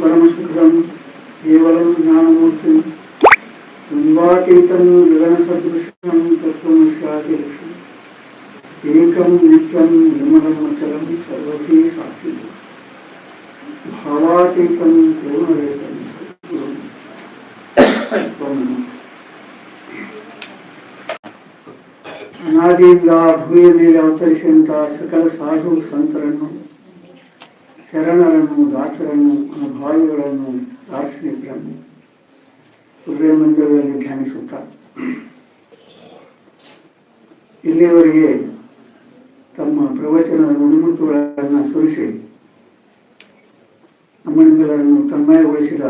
परमसुखदं केवलं ज्ञानमूर्तिं द्वन्द्वातीतं गगनसदृशं तत्त्वमस्यादिलक्ष्यम् एकं नित्यं निर्मलमचलं सर्वधी साक्षी भावातीतं पूर्णरहितं ಅನಾದಿಯಿಂದ ಭೂಮಿಯ ಮೇಲೆ ಅವತರಿಸಿದಂಥ ಸಕಲ ಸಾಧು ಸಂತರನ್ನು, ಶರಣರನ್ನು, ದಾಸರನ್ನು, ಅನುಭಾವಿಗಳನ್ನು, ದಾರ್ಶನಿಕರನ್ನು ಹೃದಯ ಮಂದಿರದಲ್ಲಿ ಧ್ಯಾನಿಸುತ್ತ ಇಲ್ಲಿಯವರೆಗೆ ತಮ್ಮ ಪ್ರವಚನದ ನುಡಿಮುತ್ತುಗಳನ್ನು ಸುರಿಸಿ ನಮ್ಮನ್ನೆಲ್ಲರನ್ನು ತನ್ಮಯಗೊಳಿಸಿದ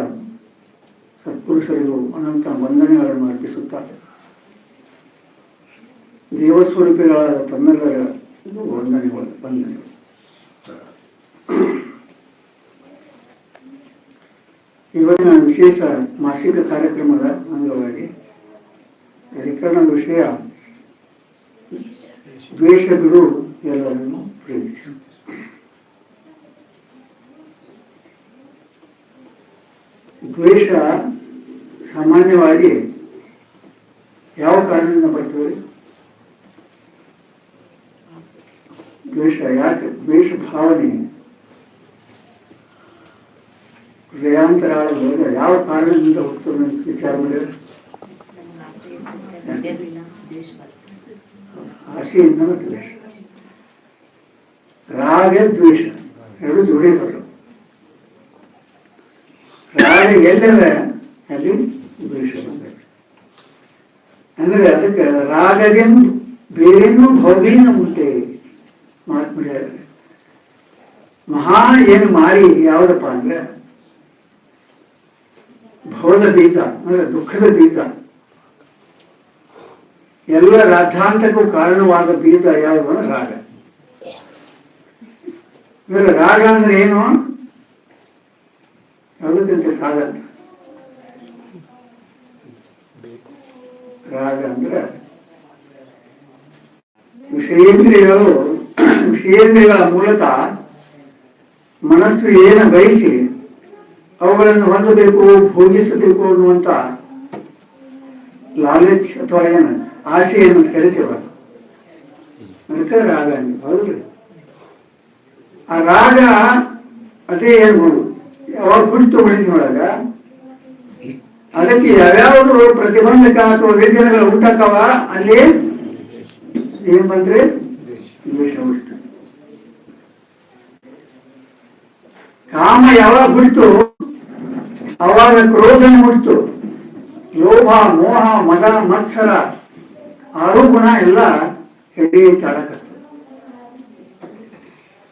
ಸತ್ಪುರುಷರಿಗೂ ಅನಂತ ವಂದನೆಗಳನ್ನು ಅರ್ಪಿಸುತ್ತಾರೆ. ದೇವಸ್ವರೂಪಿಗಳಾದ ತಮ್ಮೆಲ್ಲರ ವಂದನೆಗಳು. ಇವತ್ತಿನ ವಿಶೇಷ ಮಾಸಿಕ ಕಾರ್ಯಕ್ರಮದ ಅಂಗವಾಗಿ ರಿಕರಣದ ವಿಷಯ ದ್ವೇಷ ಬಿಡು, ಎಲ್ಲರನ್ನು ಪ್ರೇಮಿಸು. ದ್ವೇಷ ಸಾಮಾನ್ಯವಾಗಿ ಯಾವ ಕಾರಣದಿಂದ ಬರ್ತದೆ? ದ್ವೇಷ ಯಾಕೆ? ದ್ವೇಷ ಭಾವನೆ ಹೃದಯಾಂತರಾಳದೊಳಗೆ ಯಾವ ಕಾರಣದಿಂದ ಹೋಗ್ತದೆ ಅಂತ ವಿಚಾರ ಮಾಡಿದ್ರೆ ಆಸೆಯಿಂದ ದ್ವೇಷ, ರಾಗ ದ್ವೇಷ ಎರಡು ಜೋಡಿಗಳು. ರಾಗ ಎಲ್ಲರ ಅಲ್ಲಿ ದ್ವೇಷ ಬಂದೈತೆ ಅಂದ್ರೆ ಅದಕ್ಕೆ ರಾಗದಿಂದ ಬೇರೇನು ಭೌದೀನ ಮುಂಟೆ ಮಹಾತ್ಮರೇ. ಮಹಾ ಏನು ಮಾರಿ ಯಾವುದಪ್ಪ ಅಂದ್ರೆ ಭವದ ಬೀಜ ಅಂದ್ರೆ ದುಃಖದ ಬೀಜ. ಎಲ್ಲ ರಾಧಾಂತಕ್ಕೂ ಕಾರಣವಾದ ಬೀಜ ಯಾವುದು ಅಂದ್ರೆ ರಾಗ. ಅಂದ್ರೆ ರಾಗ ಅಂದ್ರೆ ಏನು? ಯಾವುದಕ್ಕಿಂತ ರಾಗ ಅಂತ ರಾಗ ಅಂದ್ರೆ ವಿಷಯೇಂದ್ರಿಯಗಳ ಮೂಲಕ ಮನಸ್ಸು ಏನು ಬಯಸಿ ಅವುಗಳನ್ನು ಹೊಂದಬೇಕು, ಭೋಗಿಸಬೇಕು ಅನ್ನುವಂತ ಲಾಲಚ್ ಅಥವಾ ಏನು ಆಸೆಯನ್ನು ಕರಿತೇವ, ಅದಕ್ಕೆ ರಾಗ ಅಂತ. ಹೌದ್ರಿ? ಆ ರಾಗ ಅದೇ ಏನು ಯಾವಾಗ ಬಿಡ್ತು ಮನಸ್ಸಿನೊಳಗ ಅದಕ್ಕೆ ಯಾವ್ಯಾವುದು ಪ್ರತಿಬಂಧಕ ಅಥವಾ ವ್ಯಂಜನಗಳು ಉಂಟಾಕವ ಅಲ್ಲಿ ಏನ್ ಬಂದ್ರೆ ದ್ವೇಷ ಹುಡ್ತು. ಕಾಮ ಯಾವಾಗ ಬಿಡ್ತು ಅವಾಗ ಕ್ರೋಧ ಹುಡ್ತು. ಲೋಭ, ಮೋಹ, ಮದ, ಮತ್ಸರ, ಆರು ಗುಣ ಎಲ್ಲ ಹಿಡಿ ತಾಳಕತ್ತು.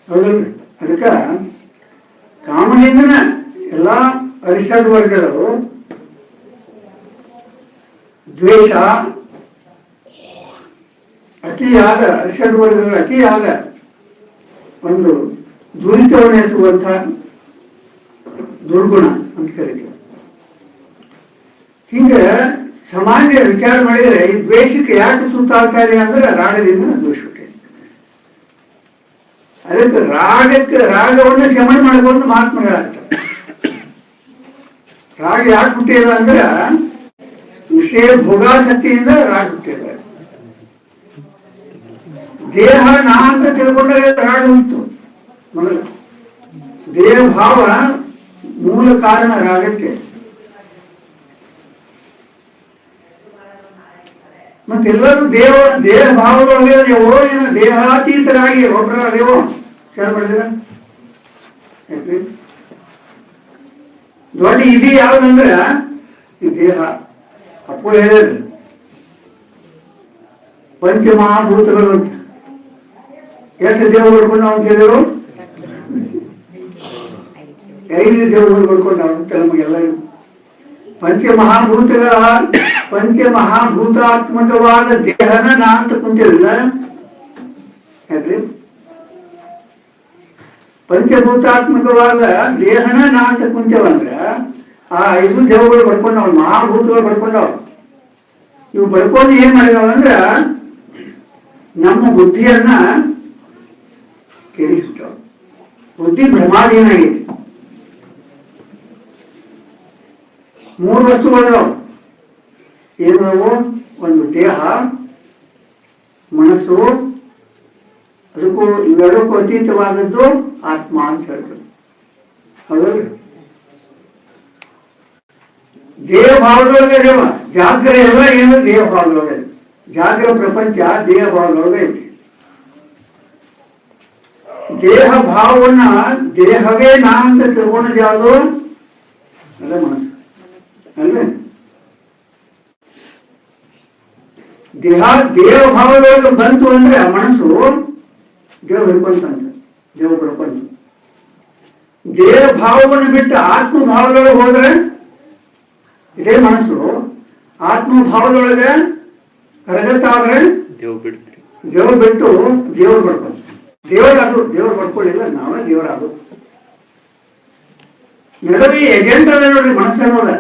ಹೌದಲ್ರಿ? ಅದಕ್ಕ ಕಾಮನಿಂದನ ಎಲ್ಲ ಅರಿಷಡ್ ವರ್ಗಗಳು ದ್ವೇಷ ಅತಿಯಾದ ಅರಿಷಡ್ ವರ್ಗಗಳ ಅತಿಯಾದ ಒಂದು ದುರಿತವನ್ನೆಸುವಂಥ ದುರ್ಗುಣ ಅಂತ ಕರೀತೀವಿ. ಹಿಂಗೆ ಸಾಮಾನ್ಯ ವಿಚಾರ ಮಾಡಿದರೆ ಈ ದ್ವೇಷಕ್ಕೆ ಯಾಕೆ ತುತ್ತಾಗ್ತಾ ಇದೆ ಅಂದ್ರೆ ರಾಗದಿಂದ ದ್ವೇಷ ಹುಟ್ಟಿದೆ. ಅದಕ್ಕೆ ರಾಗವನ್ನು ಶಮನ ಮಾಡಬಹುದು ಮಹಾತ್ಮಗಳಾಗ್ತದೆ. ರಾಗ ಯಾಕೆ ಹುಟ್ಟಿದ ಅಂದ್ರೆ ವಿಷಯ ಭೋಗಾಸಕ್ತಿಯಿಂದ ರಾಗ ಹುಟ್ಟಿದ. ದೇಹ ನಾ ಅಂತ ತಿಳ್ಕೊಂಡಾಗ ರಾಗ ಹುಟ್ಟು. ಮೊದಲು ದೇಹ ಭಾವ ಮೂಲ ಕಾರಣ ರಾಗಕ್ಕೆ. ಮತ್ತೆಲ್ಲರೂ ದೇಹ ಭಾವದೊಳಗೆ ಏನೋ ದೇಹಾತೀತರಾಗಿ ಒಬ್ಬರ ದೇವೋ ವಿಚಾರ ಮಾಡಿದ್ರ ಯಾಕ್ರಿ? ದೊಡ್ಡ ಇದು ಯಾವ್ದಂದ್ರೆ ಈ ದೇಹ. ಅಪ್ಪು ಹೇಳಿದ್ರು ಪಂಚಮಹಾಭೂತಗಳು ಅಂತ. ಎಷ್ಟು ದೇವಗಳು ಬರ್ಕೊಂಡು ಅಂತ ಹೇಳಿದ್ರು? 5 ದೇವಗಳು ಬರ್ಕೊಂಡು ಅಂತ ನಮಗೆಲ್ಲ ಪಂಚಮಹಾಭೂತಾತ್ಮಕವಾದ ದೇಹನ ನಾ ಅಂತ ಕುಂತಿರಲಿಲ್ಲ. ಯಾಕ್ರಿ? ಪಂಚಭೂತಾತ್ಮಕವಾದ ದೇಹನ ನಾ ಅಂತ ಕುಂತೇವಂದ್ರ ಆ 5 ದೇವಗಳು ಬಡ್ಕೊಂಡವ್, ಮಹಾಭೂತಗಳು ಬಡ್ಕೊಂಡವ್. ಇವು ಬಡ್ಕೊಂಡು ಏನ್ ಮಾಡಿದಾವಂದ್ರ ನಮ್ಮ ಬುದ್ಧಿಯನ್ನ ಕೆಡಿಸ್ತಾವ. ಬುದ್ಧಿ ಭ್ರಮಾಧೀನಾಗಿದೆ. ಮೂರು ವಸ್ತುಗಳು ಏನವು? ಒಂದು ದೇಹ, ಮನಸ್ಸು, ಅದಕ್ಕೂ ಇವೆರಡಕ್ಕೂ ಅತೀತವಾದದ್ದು ಆತ್ಮ ಅಂತ ಹೇಳ್ತಾರೆ. ಹೌದಲ್ಲ? ದೇಹ ಭಾವದೊಳಗೆ ದೇವ ಜಾಗ್ರ ಎಲ್ಲ ಏನು ದೇಹ ಭಾವದೊಳಗೆ, ಜಾಗ್ರ ಪ್ರಪಂಚ ದೇಹ ಭಾವದೊಳಗೆ ಐತಿ. ದೇಹ ಭಾವವನ್ನ ದೇಹವೇ ನಾ ಅಂತ ತಿಳ್ಕೊಂಡದ್ದು ಯಾವುದು? ಅಲ್ಲ ಮನಸ್ಸು ಅಲ್ಲೇ. ದೇಹ ಭಾವದೊಳಗೆ ಬಂತು ಅಂದ್ರೆ ಮನಸ್ಸು ದೇವ ಪ್ರಪಂಚ ಅಂತ, ದೇವ ಪ್ರಪಂಚ. ದೇಹ ಭಾವವನ್ನು ಬಿಟ್ಟು ಆತ್ಮ ಭಾವದೊಳಗೆ ಹೋದ್ರೆ ಇದೇ ಮನಸ್ಸು ಆತ್ಮ ಭಾವದೊಳಗೆ ಕರಗತ್ತಾದ್ರೆ ದೇವ್ರು ಬಿಟ್ಟು ದೇವ್ರು ಪಡ್ಕೊಂಡು, ದೇವರದು ದೇವ್ರು ಪಡ್ಕೊಳ್ಳಿಲ್ಲ, ನಾವೇ ದೇವರದು. ನಡುವೆ ಏಜೆಂಟ್ ಅದ ನೋಡ್ರಿ ಮನಸ್ಸು ಅನ್ನೋದ.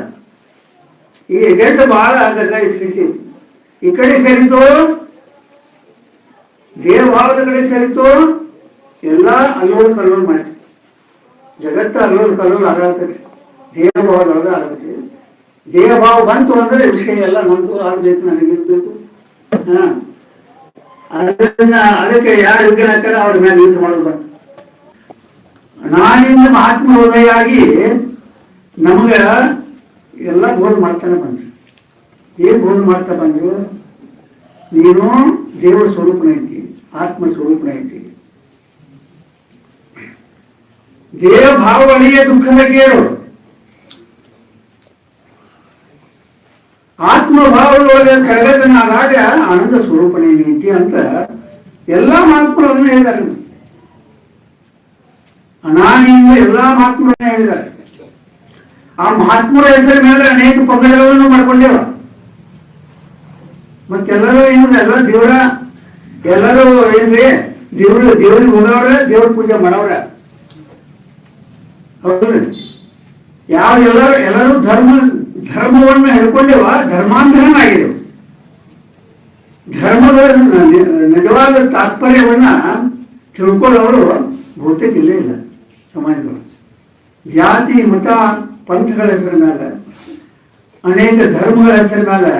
ಈ ಏಜೆಂಟ್ ಬಹಳ ಗದ್ದಾಯಿಸಿ ಈ ಕಡೆ ಸೇರಿತು, ದೇಹ ಭಾವದ ಕಡೆ ಸೇರಿತು, ಎಲ್ಲ ಅಲ್ಲೋಲ್ ಕಲ್ಲೋಲ್ ಮಾಡಿ ಜಗತ್ತು ಅಲ್ಲೋಲ್ ಕಲ್ಲೋಲ್ ಆಗತ್ತೈತಿ. ದೇಹ ಭಾವದೊಳಗೆ ಆಗತ್ತೆ. ದೇಹ ಭಾವ ಬಂತು ಅಂದ್ರೆ ವಿಷಯ ಎಲ್ಲ ನಮ್ದು ಆಗ್ಬೇಕು, ನನಗಿರ್ಬೇಕು. ಅದಕ್ಕೆ ಯಾರು ವಿಜ್ಞಾನ ಹಾಕ್ತಾರೆ ಅವ್ರ ಮೇಲೆ ಯುದ್ಧ ಮಾಡೋದು ಬಂತು. ನಾನಿಂದ ಮಹಾತ್ಮ ಹೃದಯಾಗಿ ನಮಗ ಎಲ್ಲ ಬೋಧ ಮಾಡ್ತಾನೆ ಬಂದ್ರು. ಏನ್ ಬೋಧ ಮಾಡ್ತಾ ಬಂದ್ರು? ನೀನು ದೇವ ಸ್ವರೂಪನ ಐತಿ, ಆತ್ಮ ಸ್ವರೂಪನ ಐತಿ. ದೇಹ ಭಾವಗಳಿಗೆ ದುಃಖದ ಕೇಳು, ಆತ್ಮ ಭಾವದೊಳಗೆ ಕರಗತನಾದಾಗ ಆನಂದ ಸ್ವರೂಪನೇ ನೀತಿ ಅಂತ ಎಲ್ಲಾ ಮಹಾತ್ಮರು ಅದನ್ನು ಹೇಳಿದ್ದಾರೆ. ಅನಾದಿಯಿಂದ ಎಲ್ಲಾ ಮಹಾತ್ಮರನ್ನ ಹೇಳಿದ್ದಾರೆ. ಆ ಮಹಾತ್ಮರ ಹೆಸರ ಮೇಲೆ ಅನೇಕ ಪಂಗಡಗಳನ್ನು ಮಾಡ್ಕೊಂಡೇವ. ಮತ್ತೆಲ್ಲರೂ ಏನು ಎಲ್ಲ ದೇವರ, ಎಲ್ಲರೂ ಏನ್ರಿ ದೇವ್ರಿಗೆ ಹೋದವ್ರ, ದೇವ್ರ ಪೂಜೆ ಮಾಡವ್ರ. ಹೌದ್ರಿ? ಎಲ್ಲರೂ ಧರ್ಮವನ್ನು ಹೇಳ್ಕೊಂಡೇವ, ಧರ್ಮಾಂತರನಾಗಿದ್ದೇವೆ. ಧರ್ಮದ ನಿಜವಾದ ತಾತ್ಪರ್ಯವನ್ನ ತಿಳ್ಕೊಳ್ಳೋರು ಬಹುತೇಕ ಇಲ್ಲೇ ಇಲ್ಲ ಸಮಾಜಗಳು. ಜಾತಿ ಮತ ಪಂಥಗಳ ಹೆಸರ ಮೇಲೆ, ಅನೇಕ ಧರ್ಮಗಳ ಹೆಸರ ಮೇಲೆ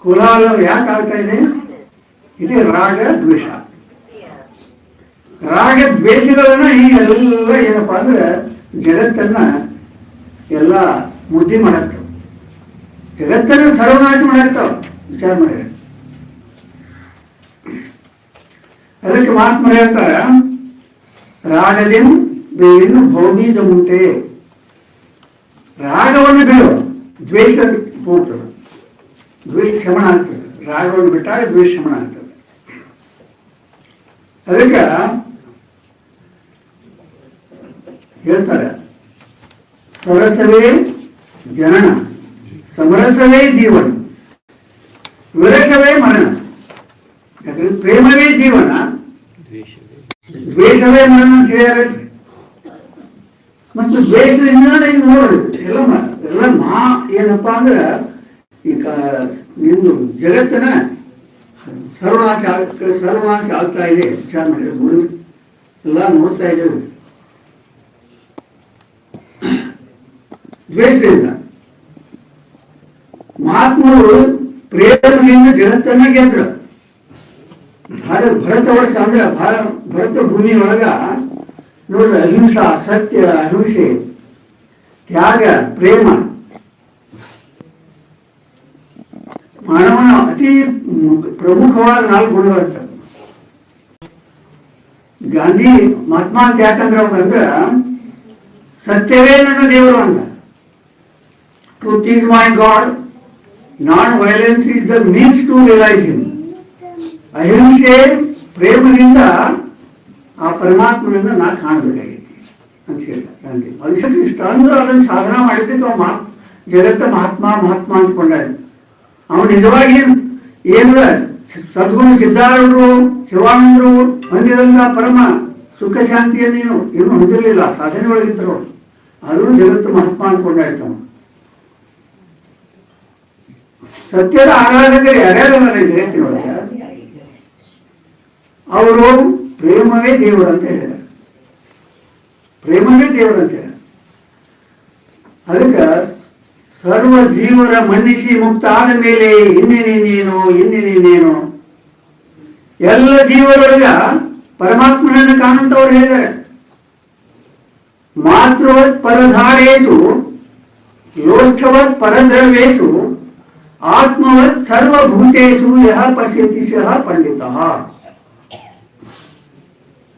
ಕುಲಾಲ ಯಾಕೆ ಆಗ್ತಾ ಇದೆ? ಇದೇ ರಾಗ ದ್ವೇಷ. ರಾಗ ದ್ವೇಷಗಳನ್ನ ಈ ಎಲ್ಲ ಏನಪ್ಪಾ ಅಂದ್ರೆ ಜಗತ್ತನ್ನ ಎಲ್ಲ ಮುದ್ದೆ ಮಾಡಾಕ್ತಾವ, ಜಗತ್ತನ್ನು ಸರ್ವನಾಶ ಮಾಡಾಕ್ತಾವ. ವಿಚಾರ ಮಾಡಿದ್ರೆ ಅದಕ್ಕೆ ಮಹಾತ್ಮ ಹೇಳ್ತಾರ, ರಾಗದಿನ್ ಬೇವಿನ ಭೋಗೀದ ಮುಂಟೆ. ರಾಗವನ್ನು ಬಿಡು, ದ್ವೇಷ ಹೋಗ್ತದೆ, ದ್ವೇಷ ಶಮನ ಆಗ್ತದೆ. ರಾಗವನ್ನು ಬಿಟ್ಟಾಗ ದ್ವೇಷ ಶಮನ ಆಗ್ತದೆ. ಅದಕ್ಕೆ ಹೇಳ್ತಾರೆ, ಸರಸವೇ ಜನನ, ಸಮರಸವೇ ಜೀವನ, ವಿರಸವೇ ಮರಣ. ಯಾಕಂದ್ರೆ ಪ್ರೇಮವೇ ಜೀವನ, ದ್ವೇಷವೇ ಮರಣ ಅಂತ ಹೇಳ್ಯಾರ. ಮತ್ತು ದ್ವೇಷದಿಂದ ಈಗ ನೋಡಿ ಎಲ್ಲ ಏನಪ್ಪಾ ಅಂದ್ರೆ ಈಗ ನಿಮ್ದು ಜಗತ್ತನ ಸರ್ವನಾಶ ಆಗ್ತಾ ಇದೆ. ವಿಚಾರ ಮಾಡಿದ್ರೆ ಎಲ್ಲ ನೋಡ್ತಾ ಇದ್ದೇವೆ ದ್ವೇಷದಿಂದ. ಮಹಾತ್ಮರು ಪ್ರೇಮದಿಂದ ಜಗತ್ತನ್ನ ಗೆದ್ರು. ಭರತ ವರ್ಷ ಅಂದ್ರೆ ಭರತ ಭೂಮಿ ಒಳಗ ನೋಡ್ರಿ, ಅಹಿಂಸಾ, ಸತ್ಯ, ಅಹಿಂಸೆ, ತ್ಯಾಗ, ಪ್ರೇಮ ಮಾನವನ ಅತಿ ಪ್ರಮುಖವಾದ 4 ಗುಣಗಳಿರ್ತವೆ. ಗಾಂಧಿ ಮಹಾತ್ಮ ಅಂತ ಯಾಕಂದ್ರೆ ಅವ್ರಂದ್ರ ಸತ್ಯವೇ ನನ್ನ ದೇವರು ಅಂತ. Truth is my God, non violence is the means to realise him. ಅಹಿಂಸೆ ಪ್ರೇಮದಿಂದ ಆ ಪರಮಾತ್ಮನಿಂದ ನಾ ಕಾಣಬೇಕಾಗೈತಿ ಅಂತ ಹೇಳಿ ಗಾಂಧಿ. ಮನುಷ್ಯಕ್ಕೆ ಇಷ್ಟ ಅಂದ್ರೆ ಅದನ್ನು ಸಾಧನ ಮಾಡಿದ್ದಕ್ಕೆ ಅವ ಜಗತ್ತ ಮಹಾತ್ಮ ಅಂದ್ಕೊಂಡ. ಅವನು ನಿಜವಾಗಿ ಏನಿಲ್ಲ, ಸದ್ಗುರು ಸಿದ್ಧಾರೂಢರು, ಶಿವಾನಂದರು ಹೊಂದಿದಂತ ಪರಮ ಸುಖ ಶಾಂತಿಯನ್ನು ಇನ್ನೂ ಹೊಂದಿರಲಿಲ್ಲ, ಸಾಧನೆ ಒಳಗಿದ್ರು. ಆದರೂ ಜಗತ್ತು ಮಹಾತ್ಮ ಅಂದ್ಕೊಂಡಾಯ್ತವ. ಸತ್ಯದ ಆರಾಧಕರು ಯಾರ್ಯಾರ ಜಗತ್ತಿನೊಳಗೆ ಅವರು ಪ್ರೇಮವೇ ದೇವರು ಅಂತ ಹೇಳಿದ್ದಾರೆ. ಪ್ರೇಮವೇ ದೇವರು ಅಂತ ಹೇಳಿದ್ದಾರೆ. ಅದಕ್ಕೆ ಸರ್ವ ಜೀವರ ಮನ್ನಿಸಿ ಮುಕ್ತ ಆದ ಮೇಲೆ ಇನ್ನೇನೇನು ಎಲ್ಲ ಜೀವರೊಳಗ ಪರಮಾತ್ಮನನ್ನು ಕಾಣುತ್ತವ್ರು ಹೇಳಿದ್ದಾರೆ. ಮಾತೃವತ್ ಪರಧಾರೇಸು ಯೋಷ್ಠವತ್ ಪರದ್ರವ್ಯೇಸು ಆತ್ಮವತ್ ಸರ್ವಭೂತೇಸು ಯಹ ಪಶ್ಯತಿ ಸಹ ಪಂಡಿತ.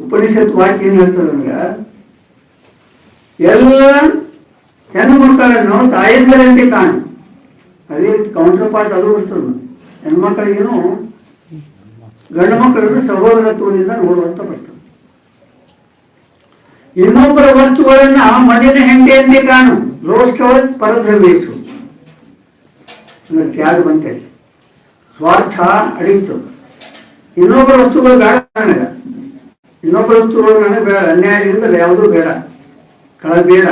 ಉಪನಿಷತ್ ವಾಕ್ಯ ಏನ್ ಹೇಳ್ತದಂದ್ರೆ, ಎಲ್ಲ ಹೆಣ್ಣು ಮಕ್ಕಳನ್ನು ತಾಯಂದಿರಂತೆ ಕಾಣು. ಅದೇ ರೀತಿ ಕೌಂಟರ್ ಪಾರ್ಟ್ ಅದು ಬರ್ತದೆ. ಹೆಣ್ಮಕ್ಳಿಗೇನು ಗಂಡು ಮಕ್ಕಳನ್ನು ಸಹೋದರತ್ವದಿಂದ ನೋಡುವಂತ ಬರ್ತದೆ. ಇನ್ನೊಬ್ಬರ ವಸ್ತುಗಳನ್ನ ಮಣ್ಣಿನ ಹೆಂಡೆಯಂತೆ ಕಾಣು. ಲೋಷ್ಠವತ್ ಪರದ್ರವ್ಯೇಸು ಅಂದ್ರೆ ತ್ಯಾಗ ಬಂತೆ, ಸ್ವಾರ್ಥ ಅಡಿತು. ಇನ್ನೊಬ್ಬರ ವಸ್ತುಗಳು ಬೇಡ ನನಗೆ, ಇನ್ನೊಬ್ಬರ ವಸ್ತುಗಳು ನನಗೆ ಬೇಡ, ಅನ್ಯಾಯದಿಂದ ಯಾವುದೂ ಬೇಡ, ಕಳಬೇಡ,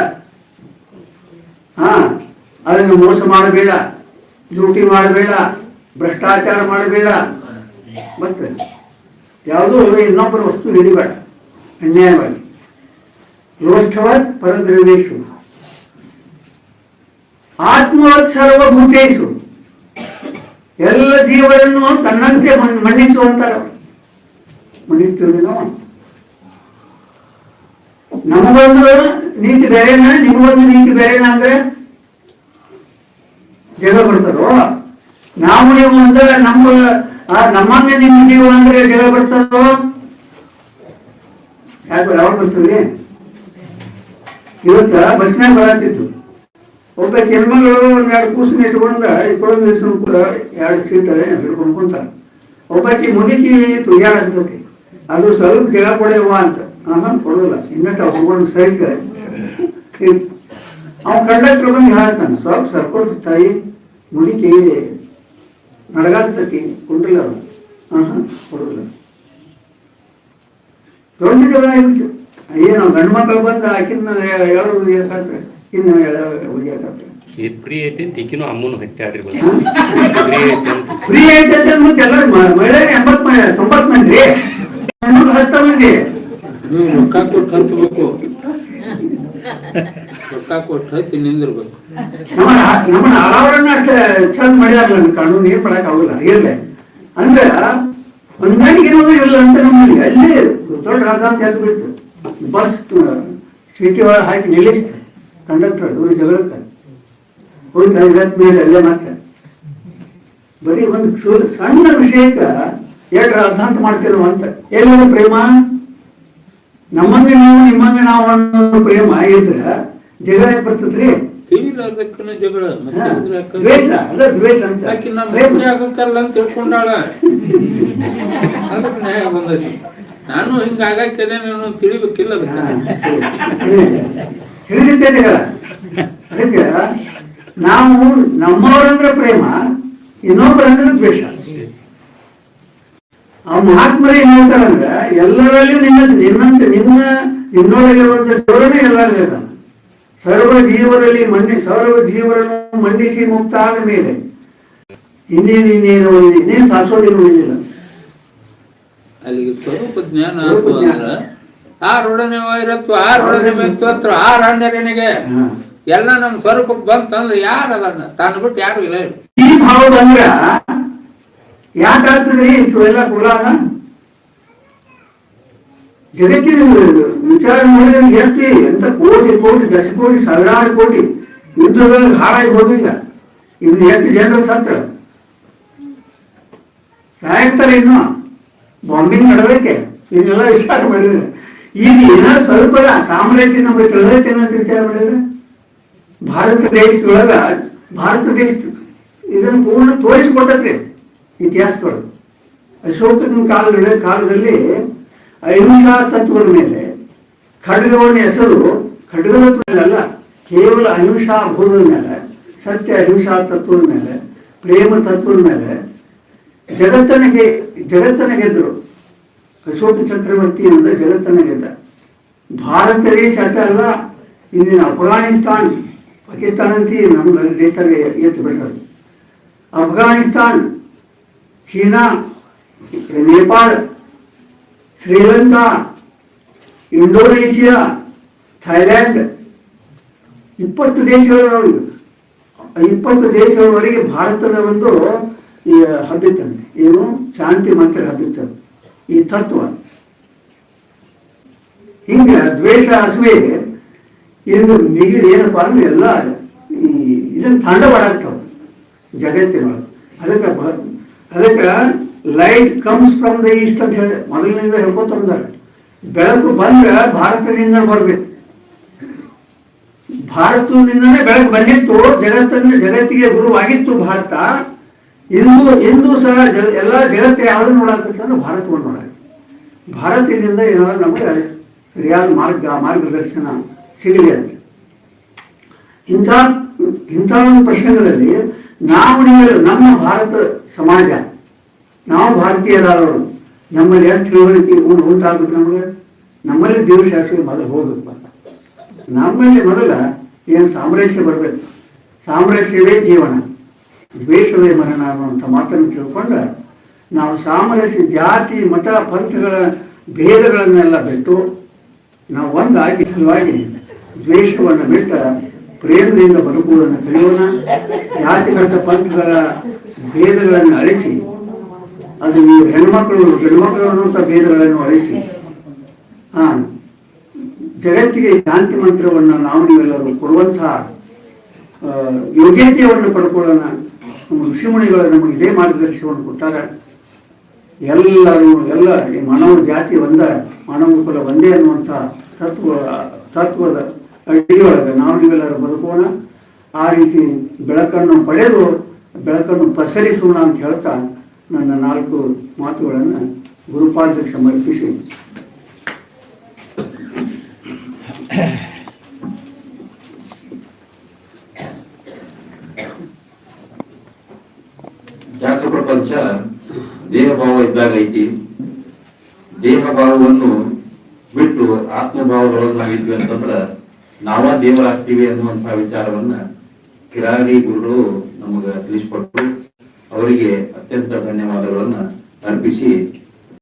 ಅದನ್ನು ಮೋಸ ಮಾಡಬೇಡ, ಲೂಟಿ ಮಾಡಬೇಡ, ಭ್ರಷ್ಟಾಚಾರ ಮಾಡಬೇಡ, ಮತ್ತೆ ಯಾವುದೂ ಇನ್ನೊಬ್ಬರ ವಸ್ತು ಹಿಡಿಬೇಡ ಅನ್ಯಾಯವಾಗಿ. ಲೋಷ್ಠವತ್ ಪರದ್ರವ್ಯೇಶು ಆತ್ಮವತ್ ಸರ್ವಭೂತೇಶು, ಎಲ್ಲ ಜೀವರನ್ನು ತನ್ನಂತೆ ಮನ್ನಿಸುವಂತಾರ. ಮನ್ನಿಸ್ತೀವಿ ನಾವು. ನಮಗೊಂದು ನೀತಿ ಬೇರೆನ, ನಿಮಗೊಂದು ನೀತಿ ಬೇರೆನ ಅಂದ್ರೆ ಜಗ ಬರ್ತದೋ? ನಾವು ನೀವು ಅಂದ್ರೆ ನಮ್ಮಂಗೆ ನಿಮ್ಮ ಜೀವ ಅಂದ್ರೆ ಜಗ ಬರ್ತದೋ? ಯಾವಾಗ ಬರ್ತದೆ? ಇವತ್ತ ಬಸ್ನಾಗ ಬರತ್ತಿತ್ತು, ಒಬ್ಬ ಹೆಣ್ಮಗಳು ಒಂದೆರಡು ಕೂಸನ್ನ ಇಟ್ಕೊಂಡ ಎರಡು ಸೀಟ್ ಹಿಡ್ಕೊಂಡು ಕುಂತಾರ. ಒಬ್ಬಾಕಿ ಮುದುಕಿ ತುಯ್ಯಾಡತ್ತೈತಿ, ಅದು ಸ್ವಲ್ಪ ಜಗ ಕೊಡೆಯವ್ವ ಅಂತ. ಕೊಡೋಲ್ಲ, ಇನ್ನಟ ಹುಡ್ಕೊಂಡು ಸಹಿಸ್ಕ. ಅವ ಕಂಡಕ್ಟರ್ ಬಂದು ಹೇಳ್ತಾನೆ, ಸ್ವಲ್ಪ ಸರ್ಕೋಟ್ ತಾಯಿ, ಮುದುಕಿ ನಡಗಾಗ್ತತಿ, ಕೊಟ್ಟಿಲ್ಲ ಅವ್ರು. ಕೊಡೋಲ್ಲ. ದೊಡ್ಡ ಜಗಳ ಆಗ್ಬಿಟ್ಟು ಏನು ಗಂಡು ಮಕ್ಕಳು ಬಂದು ಆಕಿನ ಹೇಳೋದು ಉಳಿಯಕಾದ್ರೆ ಇನ್ನು ಉಳಿಯಕಾದ್ರೆ ಫ್ರೀ ಐತಿ ತಿಕ್ಕಿನೂ ಅಮ್ಮನು ಹತ್ತಾಡ್ರಿ ಫ್ರೀ ಐತೆ ಅಂತ ಎಲ್ಲರೂ ಮಹಿಳೆಯರು 80-90 ಮಂದಿ, 10 ಮಂದಿ ನೀವು ರೊಕ್ಕ ಕೊಟ್ಟು ಹತ್ತಬೇಕು, ರೊಕ್ಕ ಕೊಟ್ಟು ಹತ್ತಿ ನಿಂದಿರ್ಬೇಕು. ನಮ್ಮನ್ನ ಆಳವರನ್ನ ಅಷ್ಟೇ ಚಂದ ಮಾಡ್ಯಾರಲ್ಲ, ಕಾನೂನು ಏನ್ ಮಾಡಕ್ ಆಗುಲ್ಲ. ಇರ್ಲೆ ಅಂದ್ರೆ ಹೊಂದಾಣಿಕೆ ಏನೋದು ಇಲ್ಲ ಅಂತ ನಮ್ಮಲ್ಲಿ ಅಲ್ಲಿ ದೊಡ್ಡ ರಾಧ ಅಂತ ಎದ್ದು ಬಿಟ್ಟು ಬಸ್ ಸಿಟಿ ಒಳಗೆ ಹಾಕಿ ನಿಲ್ಲಿಸ್ತಾರೆ ಕಂಡಕ್ಟರ್. ಇವ್ರು ಜಗಳಕ್ಕೆ ಹೋಗಿ ಮೇಲೆ ಅಲ್ಲೇ ಮತ್ತೆ ಬರೀ ಒಂದು ಸಣ್ಣ ವಿಷಯಕ್ಕೆ ಎಷ್ಟು ಅರ್ಧಾಂತ ಮಾಡ್ತಿರೋ ಅಂತ. ಎಲ್ಲರೂ ಪ್ರೇಮ ನಮ್ಮಂಗೆ ನಾವು ನಿಮ್ಮಂಗೆ ನಾವು ಅನ್ನೋ ಪ್ರೇಮ ಇದ್ರೆ ಜಗಳ ಬರ್ತದ್ರಿ. ಜಗಳ ದ್ವೇಷ ಅಲ್ಲ, ದ್ವೇಷ ಅಂತ ಆಗಕ್ಕಲ್ಲ ಅಂತ ತಿಳ್ಕೊಂಡಾಳ, ಅದಕ್ಕೆ ನ್ಯಾಯ ಬಂದೈತಿ. ನಾನು ಹಿಂಗ ಆಗಕ್ಕಿದೆ ನೀನು ತಿಳಿಬೇಕಿಲ್ಲ, ಹೇಳಿದ್ದೆ ಜಗಳ. ಅದಕ್ಕೆ ನಾವು ನಮ್ಮವರಂದ್ರೆ ಪ್ರೇಮ, ಇನ್ನೊಬ್ಬರಂದ್ರೆ ದ್ವೇಷ. ಆ ಮಹಾತ್ಮರು ಏನ್ ಹೇಳ್ತಾರಂದ್ರೆ, ಎಲ್ಲರಲ್ಲಿಯೂ ನಿನ್ನಂತೆ ನಿನ್ನೊಳಗಿರುವಂತ ಜೋರನೆ ಎಲ್ಲರಿಗೂ ಇದ್ದಾನೆ. ಸರ್ವ ಜೀವರನ್ನು ಮನ್ನಿಸಿ ಮುಕ್ತ ಆದ ಮೇಲೆ ಇನ್ನೇನು ಶಾಶ್ವತೇನು ಇಲ್ಲ. ಅಲ್ಲಿಗೆ ಸ್ವರೂಪ ಜ್ಞಾನ ಆರೊಡನೆ ವೈರತ್ವ, ಆರೊಡನೆ ಮಿತ್ರತ್ವ, ಆರಣ್ಯರನಿಗೆ ಎಲ್ಲ ನಮ್ ಸ್ವರೂಪಕ್ಕೆ ಬಂತಂದ್ರೆ ಯಾರು ಅದನ್ನ ತಾನು ಬಿಟ್ಟು ಯಾರು ಇಲ್ಲ. ಈ ಭಾವ ಬಂದ್ರ ಯಾಕಾಗ್ತದ್ರಿ ಇಷ್ಟು ಎಲ್ಲ ಕುಲಾಗ? ಜಗತ್ತಿನ ವಿಚಾರ ಮಾಡಿದ್ರೆ ಎಷ್ಟು ಎಂತ ಕೋಟಿ ದಶಕೋಟಿ ಸಾವಿರಾರು ಕೋಟಿ ಯುದ್ಧಗಳಲ್ಲಿ ಹಾಳಾಗಿ ಹೋದು. ಇನ್ನು ಎಷ್ಟು ಜನರು ಸತ್ರ ಸಾಯ್ತಾರೆ, ಇನ್ನು ಬಾಂಬಿಂಗ್ ನಡೆದಕ್ಕೆ ಇದನ್ನೆಲ್ಲ ವಿಚಾರ ಮಾಡಿದ್ರೆ. ಈಗ ಏನೋ ಸ್ವಲ್ಪ ಸಾಮ್ರಾಜ್ಯ ನಮಗೆ ತಿಳಿದೈತೆ ಅಂತ ವಿಚಾರ ಮಾಡಿದ್ರೆ, ಭಾರತ ದೇಶ ಇದನ್ನು ಪೂರ್ಣ ತೋರಿಸಿಕೊಟ್ಟದ್ರಿ ಇತಿಹಾಸಗಳು. ಅಶೋಕನ ಕಾಲದಲ್ಲಿ ಅಹಿಂಸಾ ತತ್ವದ ಮೇಲೆ ಖಡ್ಗವನ್ನ ಹೆಸರು ಖಡ್ಗವಲ್ಲ, ಕೇವಲ ಅಹಿಂಸಾ ಬೋಧದ ಮೇಲೆ, ಸತ್ಯ ಅಹಿಂಸಾ ತತ್ವದ ಮೇಲೆ, ಪ್ರೇಮ ತತ್ವದ ಮೇಲೆ ಜಗತ್ತನ್ನ ಗೆದ್ರು. ಅಶೋಕ ಚಕ್ರವರ್ತಿ ಅಂತ ಜಗತ್ತನ್ನ ಗೆದ್ದ. ಭಾರತ ದೇಶ ಅಷ್ಟ ಅಲ್ಲ, ಇಂದಿನ ಅಫ್ಘಾನಿಸ್ತಾನ್, ಪಾಕಿಸ್ತಾನ ಅಂತ ನಮ್ಮ ದೇಶದಾಗ ಎತ್ತು ಬಿಟ್ಟರು. Afghanistan, China, Nepal, Sri Lanka, Indonesia, Thailand 20 ದೇಶಗಳು. 20 ದೇಶಗಳವರೆಗೆ ಭಾರತದ ಒಂದು ಈ ಹಬ್ಬಿತ್ತಂತೆ, ಏನು ಶಾಂತಿ ಮಂತ್ರ ಹಬ್ಬಿತ್ತದು ಈ ತತ್ವ. ಹಿಂಗ ದ್ವೇಷ ಅಸೂಯೆ ಎಂದು ಮಿಗಿಲು ಏನಪ್ಪ ಅಂದ್ರೆ ಎಲ್ಲ ಈ ಇದನ್ನ ತಾಂಡವಾಡಾಗ್ತಾವ ಜಗತ್ತಿನೊಳಗೆ. ಅದಕ್ಕೆ light comes from the East ಅಂತ ಹೇಳಿ ಮೊದಲಿನಿಂದ ಹೇಳ್ಕೊತ ಬಂದಾರೆ. ಬೆಳಕು ಬಂದ್ರೆ ಭಾರತದಿಂದ ಬರ್ಬೇಕು. ಭಾರತದಿಂದನೇ ಬೆಳಕು ಬಂದಿತ್ತು, ಜಗತ್ತಿಗೆ ಗುರುವಾಗಿತ್ತು ಭಾರತ. ಇಂದು ಸಹ ಎಲ್ಲ ಜಗತ್ತು ಯಾವ್ದು ನೋಡಾಕತ್ತಂದ್ರೆ ಭಾರತವನ್ನು ನೋಡ. ಭಾರತದಿಂದ ಏನಾದ್ರು ನಮಗೆ ಸರಿಯಾದ ಮಾರ್ಗದರ್ಶನ ಸಿಗಲಿ ಅಂತ ಇಂಥ ಒಂದು ಪ್ರಶ್ನೆಗಳಲ್ಲಿ ನೀವು ನಮ್ಮ ಭಾರತ ಸಮಾಜ, ನಾವು ಭಾರತೀಯರಾದವರು, ನಮ್ಮಲ್ಲಿ ಎಷ್ಟು ತಿಳುವಳಿಕೆ ಉಂಟಾಗುತ್ತೆ ನಮಗೆ. ನಮ್ಮಲ್ಲಿ ದೇವಶಾಸ್ತ್ರ ಮೊದಲು ಹೋಗ್ಬೇಕು. ನಮ್ಮಲ್ಲಿ ಮೊದಲ ಏನು ಸಾಮರಸ್ಯ ಬರಬೇಕು. ಸಾಮರಸ್ಯವೇ ಜೀವನ, ದ್ವೇಷವೇ ಮರಣ ಅನ್ನುವಂಥ ಮಾತನ್ನು ತಿಳ್ಕೊಂಡು ನಾವು ಸಾಮರಸ್ಯ, ಜಾತಿ ಮತ ಪಂಥಗಳ ಭೇದಗಳನ್ನೆಲ್ಲ ಬಿಟ್ಟು ನಾವು ಒಂದಾಗಿ ಸಲುವಾಗಿ ದ್ವೇಷವನ್ನು ಬಿಟ್ಟ ಪ್ರೇಮದಿಂದ ಬದುಕುವುದನ್ನು ಕಲಿಯೋಣ. ಜಾತಿಗತ ಪಂಥಗಳ ಭೇದಗಳನ್ನು ಅಳಿಸಿ, ಅದು ನೀವು ಹೆಣ್ಮಕ್ಳು ಗಂಡ್ಮಕ್ಳು ಅನ್ನುವಂಥ ಭೇದಗಳನ್ನು ಅಳಿಸಿ ಜಗತ್ತಿಗೆ ಶಾಂತಿ ಮಂತ್ರವನ್ನು ನಾವು ನೀವೆಲ್ಲರೂ ಕೊಡುವಂತಹ ಯೋಗ್ಯತೆಯನ್ನು ಪಡ್ಕೊಳ್ಳೋಣ. ನಮ್ಮ ಋಷಿಮುನಿಗಳು ನಮಗೆ ಇದೇ ಮಾರ್ಗದರ್ಶನವನ್ನು ಕೊಟ್ಟಾರ. ಎಲ್ಲ ಈ ಮಾನವ ಜಾತಿ ಮಾನವ ಕುಲ ಒಂದೇ ಅನ್ನುವಂಥ ತತ್ವದ ಅಡಿಯೊಳಗೆ ನಾವು ನೀವೆಲ್ಲರೂ ಬದುಕೋಣ. ಆ ರೀತಿ ಬೆಳಕನ್ನು ಪಡೆದು ಬೆಳಕನ್ನು ಪಸರಿಸೋಣ ಅಂತ ಹೇಳ್ತಾ ನನ್ನ 4 ಮಾತುಗಳನ್ನು ಗುರುಪಾದಕ್ಕೆ ಸಮರ್ಪಿಸಿ ಜಾಗ ಪ್ರಪಂಚ ದೇಹ ಭಾವ ಇದ್ದಾಗ ಐತಿ. ದೇಹ ಭಾವವನ್ನು ಬಿಟ್ಟು ಆತ್ಮಭಾವದೊಳಗೆ ನಾವಿದ್ವಿ ಅಂತಂದ್ರ ನಾವ ದೇವರಾಗ್ತೀವಿ ಅನ್ನುವಂತಹ ವಿಚಾರವನ್ನ ಕಿರಾಡಿ ಗುರುಗಳು ನಮಗ ತಿಳಿಸ್ಕೊಟ್ರು. ಅವರಿಗೆ ಅತ್ಯಂತ ಧನ್ಯವಾದಗಳನ್ನ ಅರ್ಪಿಸಿ